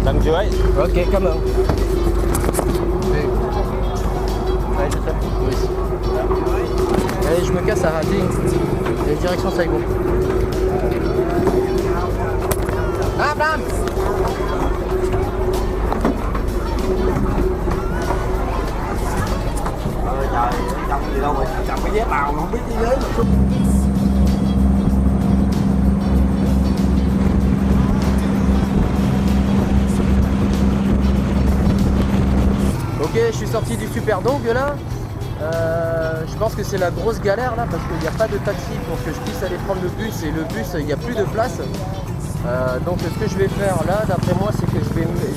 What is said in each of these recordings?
150. Ok, cảm ơn. Allez, je t'aime. Oui. Allez, je me casse à Rating. Et direction Saigon. Ah, bam! Trời, trong gì đâu mà cầm cái vé tàu không biết thế giới mà. Ok, je suis sorti du Superdong là. Je pense que c'est la grosse galère là parce qu'il n'y a pas de taxi pour que je puisse aller prendre le bus et le bus il n'y a plus de place. Donc ce que je vais faire là d'après moi c'est que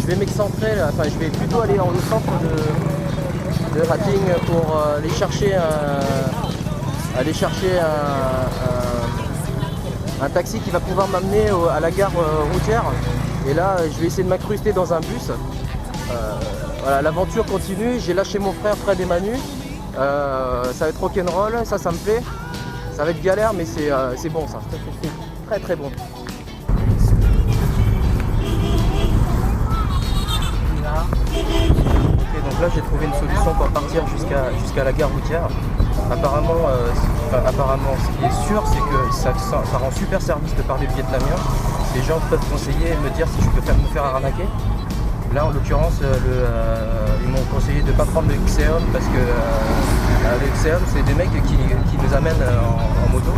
je vais m'excentrer, enfin je vais plutôt aller au centre de Rating pour aller chercher un taxi qui va pouvoir m'amener à la gare routière. Et là je vais essayer de m'incruster dans un bus. Voilà, l'aventure continue, j'ai lâché mon frère Fred et Manu. Ça va être rock'n'roll, ça me plaît. Ça va être galère mais c'est bon ça, c'est très très bon. Ok, donc là j'ai trouvé une solution pour partir jusqu'à la gare routière. Apparemment, ce qui est sûr c'est que ça rend super service de parler le vietnamien. Les gens peuvent conseiller et me dire si je peux me faire arnaquer. Là en l'occurrence ils m'ont conseillé de ne pas prendre le Xeon parce que le Xeon c'est des mecs qui nous amènent en moto.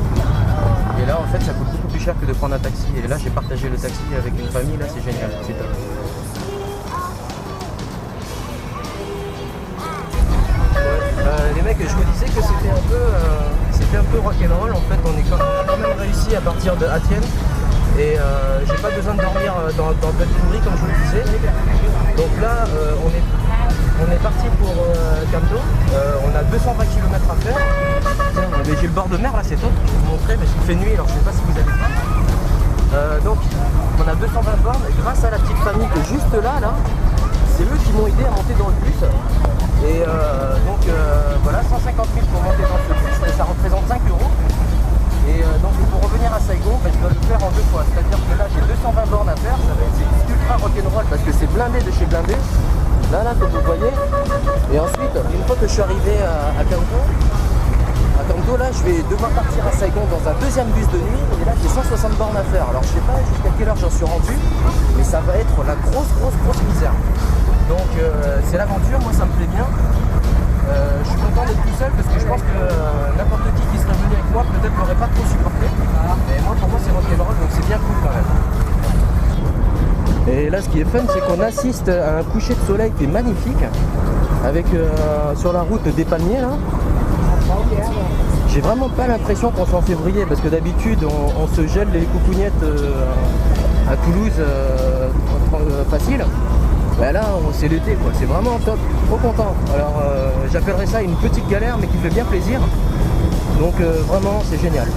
Et là en fait ça coûte beaucoup plus cher que de prendre un taxi. Et là j'ai partagé le taxi avec une famille, là c'est génial, c'est top. Les mecs, je vous disais que c'était un peu rock'n'roll. En fait, on a quand même réussi à partir de Atienne et j'ai pas besoin de dormir dans Buttonbury comme je vous le disais. Donc là, on est parti pour Camdo. On a 220 km à faire. J'ai le bord de mer là, c'est top. Je vais vous montrer, mais il fait nuit, alors je sais pas si vous allez voir. Donc, on a 220 bornes et grâce à la petite famille qui est juste là, c'est eux qui m'ont aidé à monter dans le bus. Et donc voilà, 150 000 pour monter dans ce bus, et ça représente 5 €. Et donc pour revenir à Saigon, je dois le faire en 2 fois. C'est-à-dire que là j'ai 220 bornes à faire, c'est ultra rock'n'roll parce que c'est blindé de chez blindé. Là comme vous voyez. Et ensuite, une fois que je suis arrivé à Camdo, là je vais devoir partir à Saigon dans un deuxième bus de nuit. Et là j'ai 160 bornes à faire. Alors je sais pas jusqu'à quelle heure j'en suis rendu, mais ça va être la grosse misère. Donc c'est l'aventure, moi ça me plaît bien. Je suis content d'être tout seul parce que je pense que n'importe qui serait venu avec moi peut-être n'aurait pas trop supporté. Mais moi pour moi c'est rock'n'roll donc c'est bien cool quand même. Et là ce qui est fun c'est qu'on assiste à un coucher de soleil qui est magnifique avec sur la route des palmiers là. J'ai vraiment pas l'impression qu'on soit en février parce que d'habitude on se gèle les coucougnettes à Toulouse facile. Bah là c'est l'été quoi, c'est vraiment top, trop content. Alors j'appellerais ça une petite galère mais qui fait bien plaisir. Donc vraiment c'est génial.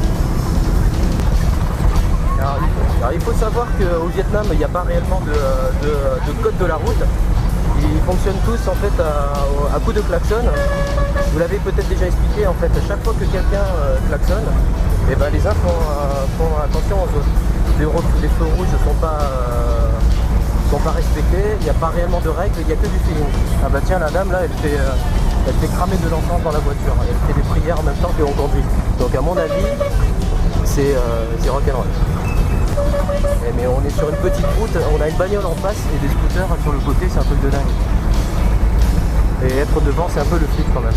Alors il faut savoir qu'au Vietnam il n'y a pas réellement de code de la route. Ils fonctionnent tous en fait à coup de klaxon. Vous l'avez peut-être déjà expliqué en fait, à chaque fois que quelqu'un klaxonne, et ben les uns font attention aux autres. Les feux rouges ne sont pas respectés, il n'y a pas réellement de règles, il n'y a que du feeling. Ah bah tiens, la dame là, elle fait cramer de l'encens dans la voiture, elle fait des prières en même temps qu'on conduit. Donc à mon avis, c'est rock'n'roll. Mais on est sur une petite route, on a une bagnole en face et des scooters sur le côté, c'est un truc de dingue. Et être devant, c'est un peu le flip quand même.